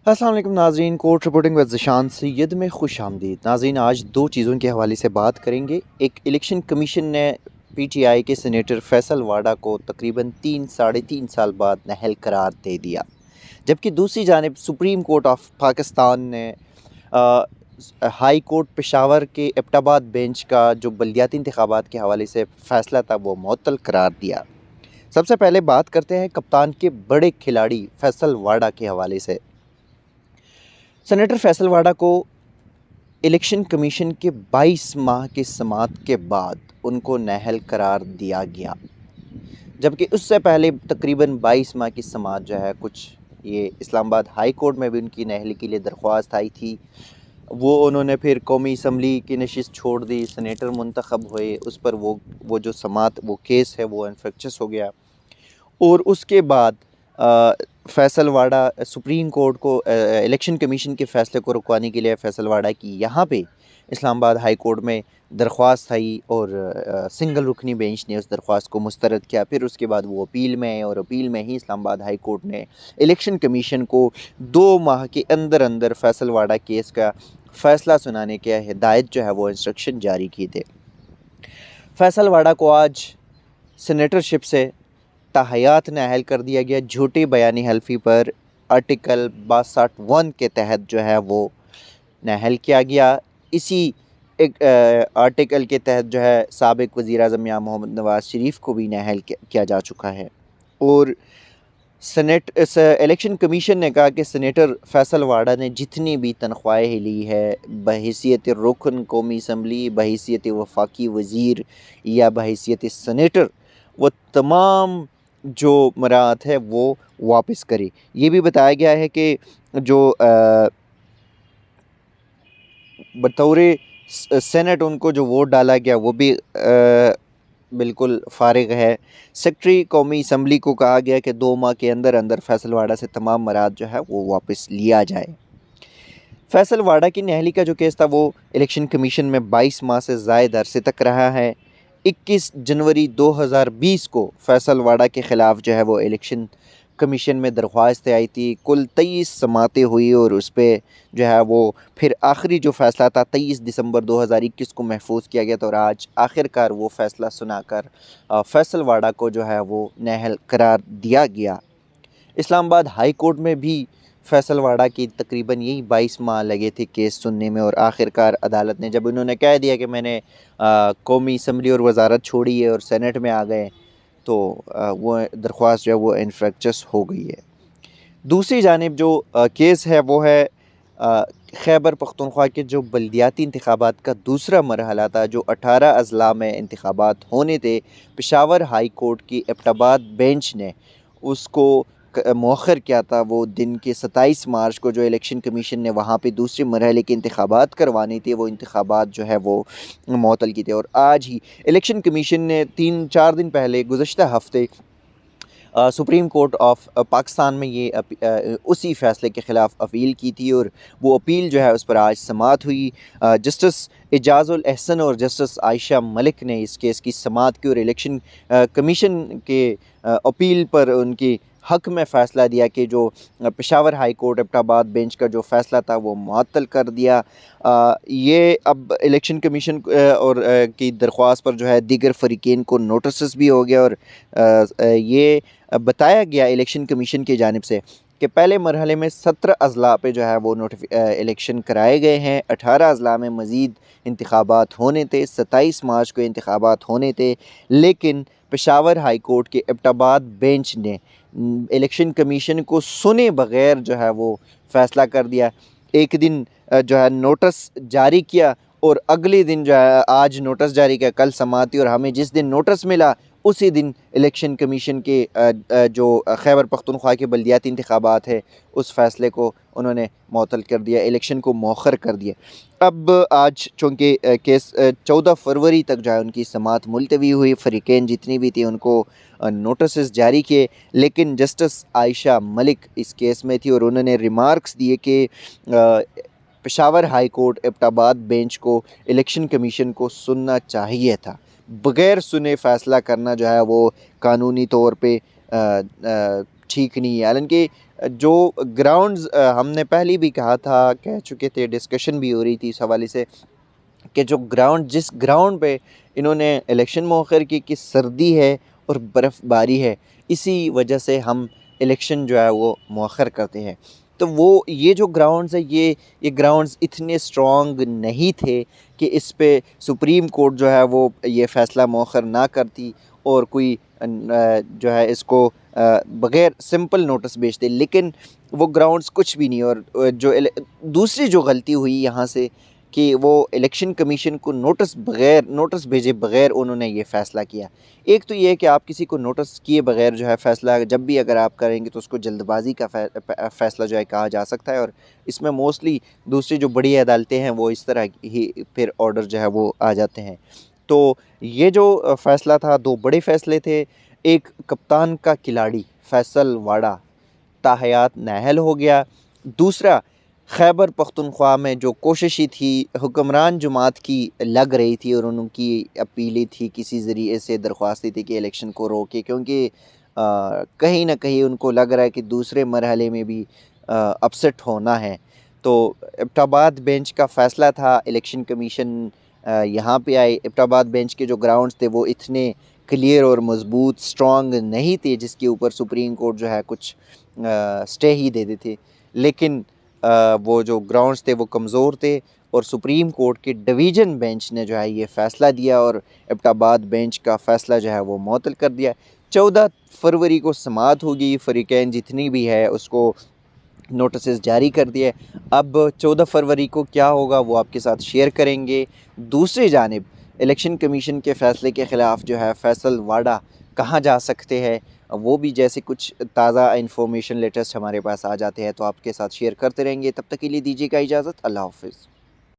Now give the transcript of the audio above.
अस्सलाम वालेकुम नाज़रीन, court reporting with Zeeshan Syed में खुश आमदीद। नाज़रीन, आज दो चीज़ों के हवाले से बात करेंगे। एक, इलेक्शन कमीशन ने पीटीआई के सीनेटर फैसल वाडा को तकरीबन साढ़े तीन साल बाद नाअहल करार दे दिया, जबकि दूसरी जानिब सुप्रीम कोर्ट ऑफ पाकिस्तान ने हाई कोर्ट पेशावर के एबटाबाद बेंच का जो बल्दियाती इंतखाबात के हवाले से फ़ैसला था वो मुअत्तल करार दिया। सबसे पहले बात करते हैं कप्तान के बड़े खिलाड़ी फैसल वाडा के हवाले से। सेनेटर फैसल वाडा को इलेक्शन कमीशन के 22 माह की समाअत के बाद उनको नाअहल करार दिया गया, जबकि उससे पहले तकरीबन 22 माह की समाअत जो है कुछ ये इस्लामाबाद हाई कोर्ट में भी उनकी नाअहली के लिए दरख्वास्त आई थी। वो उन्होंने फिर कौमी असम्बली की नशिस्त छोड़ दी, सेनेटर मुंतखब हुए, उस पर वो जो समाअत वो केस है वो इन्फेक्शस हो गया। और उसके बाद फैसल वाडा सुप्रीम कोर्ट को इलेक्शन कमीशन के फ़ैसले को रुकवाने के लिए फैसल वाडा की यहाँ पे इस्लामाबाद हाई कोर्ट में दरख्वास्त आई और सिंगल रुकनी बेंच ने उस दरख्वास्त को मुस्तरद किया। फिर उसके बाद वो अपील में आए और अपील में ही इस्लामाबाद हाई कोर्ट ने इलेक्शन कमीशन को 2 माह के अंदर अंदर फैसल वाडा केस का फ़ैसला सुनाने के हिदायत जो है वो इंस्ट्रक्शन जारी किए थे। फैसल वाडा को आज सेनेटरशिप से ताहयात नाअहल कर दिया गया। झूठी बयानी हल्फी पर आर्टिकल 62(1) के तहत जो है वो नाअहल किया गया। इसी एक आर्टिकल के तहत जो है साबिक वज़ीर-ए-आज़म मियां मोहम्मद नवाज़ शरीफ को भी नाअहल किया जा चुका है। और इलेक्शन कमीशन ने कहा कि सेनेटर फैसल वाडा ने जितनी भी तनख्वाहें ली है बहैसियत रुकन कौमी असम्बली, बहैसियत वफाकी वज़ीर या बहैसियत सेनेटर, वो तमाम जो मराहत है वो वापस करे। ये भी बताया गया है कि जो बतौर सेनेट उनको जो वोट डाला गया वो भी बिल्कुल फ़ारिग है। सेक्रेटरी कौमी असम्बली को कहा गया कि 2 माह के अंदर अंदर फैसल वाडा से तमाम मराहत जो है वो वापस लिया जाए। फैसल वाडा की नाअहली का जो केस था वो इलेक्शन कमीशन में 22 माह से ज़ायद अरसे तक रहा है। 21 जनवरी 2020 को फैसल वाडा के ख़िलाफ़ जो है वो इलेक्शन कमीशन में दरख्वास्त आई थी। कुल 23 समाअतें हुई और उस पर जो है वो फिर आखिरी जो फ़ैसला था 23 दिसंबर 2021 को महफूज किया गया था और आज आखिरकार वो फ़ैसला सुनाकर फैसल वाडा को जो है वो नाअहल करार दिया गया। इस्लामाबाद हाई कोर्ट में भी फैसल वाडा की तकरीबन यही 22 माह लगे थे केस सुनने में और आखिरकार अदालत ने जब उन्होंने कह दिया कि मैंने कौमी असम्बली और वज़ारत छोड़ी है और सेनेट में आ गए, तो वो दरख्वास्त जो है वो इन्फ्रेक्चस हो गई है। दूसरी जानिब जो केस है वो है खैबर पख्तूनख्वा के जो बल्दियाती इंतखाबात का दूसरा मरहला था, जो 18 अज़ला में इंतखाबात होने थे। पेशावर हाई कोर्ट की एबटाबाद बेंच ने उसको मौखर किया था। वो दिन के 27 मार्च को जो इलेक्शन कमीशन ने वहाँ पे दूसरे मरहले के इंतखाबात करवाने थे, वो इंतखाबात जो है वो मुअत्तल किए थे। और आज ही इलेक्शन कमीशन ने 3-4 दिन पहले गुज़श्ता हफ़्ते सुप्रीम कोर्ट ऑफ पाकिस्तान में ये उसी फ़ैसले के ख़िलाफ़ अपील की थी और वो अपील जो है उस पर आज समाअत हुई। जस्टिस एजाज़ुल एहसन और जस्टिस आयशा मलिक ने इस केस की समाअत की और इलेक्शन कमीशन के अपील पर उनकी हक़ में फ़ैसला दिया कि जो Peshawar high court Abbottabad bench का जो फ़ैसला था वो मुअत्तल कर दिया। ये अब इलेक्शन कमीशन और की दरख्वास्त पर जो है दीगर फ़रीक़ैन को नोटिस भी हो गया और ये बताया गया इलेक्शन कमीशन की जानिब से कि पहले मरहले में 17 अज़ला पे जो है वो इलेक्शन कराए गए हैं। 18 अज़ला में मज़ीद इंतखाबात होने थे, 27 मार्च को इंतखाबात होने थे, लेकिन पेशावर हाई कोर्ट के एबटाबाद बेंच ने इलेक्शन कमीशन को सुने बग़ैर जो है वो फ़ैसला कर दिया। एक दिन जो है नोटिस जारी किया और अगले दिन जो है आज नोटिस जारी किया, कल समाअत थी और हमें जिस दिन नोटिस मिला उसी दिन इलेक्शन कमीशन के जो खैबर पख्तूनख्वा के बल्दियाती इंतखाबात है उस फ़ैसले को उन्होंने मुअत्तल कर दिया, इलेक्शन को मौखर कर दिया। अब आज चूँकि केस 14 फरवरी तक जो है उनकी समाअत मुलतवी हुई, फ़रीक़ैन जितनी भी थी उनको नोटिस जारी किए, लेकिन जस्टिस आयशा मलिक इस केस में थी और उन्होंने रिमार्क्स दिए कि Peshawar high court Abbottabad bench को इलेक्शन कमीशन को सुनना चाहिए था। बग़ैर सुने फ़ैसला करना जो है वो कानूनी तौर पे ठीक नहीं है। हालांकि जो ग्राउंड्स हमने पहले भी कहा था, कह चुके थे, डिस्कशन भी हो रही थी इस हवाले से कि जो ग्राउंड, जिस ग्राउंड पे इन्होंने इलेक्शन मौखर की कि सर्दी है और बर्फ़बारी है, इसी वजह से हम इलेक्शन जो है वो मौखर करते हैं। तो वो ये जो ग्राउंड्स है, ये ग्राउंड्स इतने स्ट्रॉन्ग नहीं थे कि इस पे सुप्रीम कोर्ट जो है वो ये फ़ैसला मौखर ना करती और कोई जो है इसको बग़ैर सिंपल नोटिस भेज दे। लेकिन वो ग्राउंड्स कुछ भी नहीं। और दूसरी जो गलती हुई यहाँ से कि वो इलेक्शन कमीशन को नोटिस भेजे बगैर उन्होंने ये फ़ैसला किया। एक तो ये है कि आप किसी को नोटिस किए बगैर जो है फ़ैसला जब भी अगर आप करेंगे तो उसको जल्दबाजी का फ़ैसला जो है कहा जा सकता है। और इसमें मोस्टली दूसरी जो बड़ी अदालतें हैं वो इस तरह ही फिर ऑर्डर जो है वो आ जाते हैं। तो ये जो फ़ैसला था, 2 बड़े फ़ैसले थे। एक, कप्तान का खिलाड़ी फैसल वाडा ताहयात नाअहल हो गया। दूसरा, खैबर पख्तूनख्वा में जो कोशिशें थी हुक्मरान जमात की लग रही थी और उनकी अपीलें थी, किसी ज़रिए से दरख्वास्तें थी कि इलेक्शन को रोके, क्योंकि कहीं न कहीं उनको लग रहा है कि दूसरे मरहले में भी अपसेट होना है। तो एबटाबाद बेंच का फ़ैसला था, इलेक्शन कमीशन यहाँ पे आए। एबटाबाद बेंच के जो ग्राउंड्स थे वो इतने क्लियर और मज़बूत स्ट्रॉन्ग नहीं थे जिसके ऊपर सुप्रीम कोर्ट जो है कुछ स्टे ही दे देते। लेकिन वो जो ग्राउंड्स थे वो कमज़ोर थे और सुप्रीम कोर्ट के डिवीज़न बेंच ने जो है ये फ़ैसला दिया और एबटाबाद बेंच का फ़ैसला जो है वो मुअत्तल कर दिया। 14 फरवरी को समाअत होगी, फ़रीक़ैन जितनी भी है उसको नोटिसेस जारी कर दिए। अब 14 फरवरी को क्या होगा वो आपके साथ शेयर करेंगे। दूसरी जानिब इलेक्शन कमीशन के फ़ैसले के ख़िलाफ़ जो है फैसल वाडा कहाँ जा सकते हैं, वो भी जैसे कुछ ताज़ा इन्फॉर्मेशन लेटेस्ट हमारे पास आ जाते हैं तो आपके साथ शेयर करते रहेंगे। तब तक के लिए दीजिएगा इजाज़त। अल्लाह हाफ़िज़।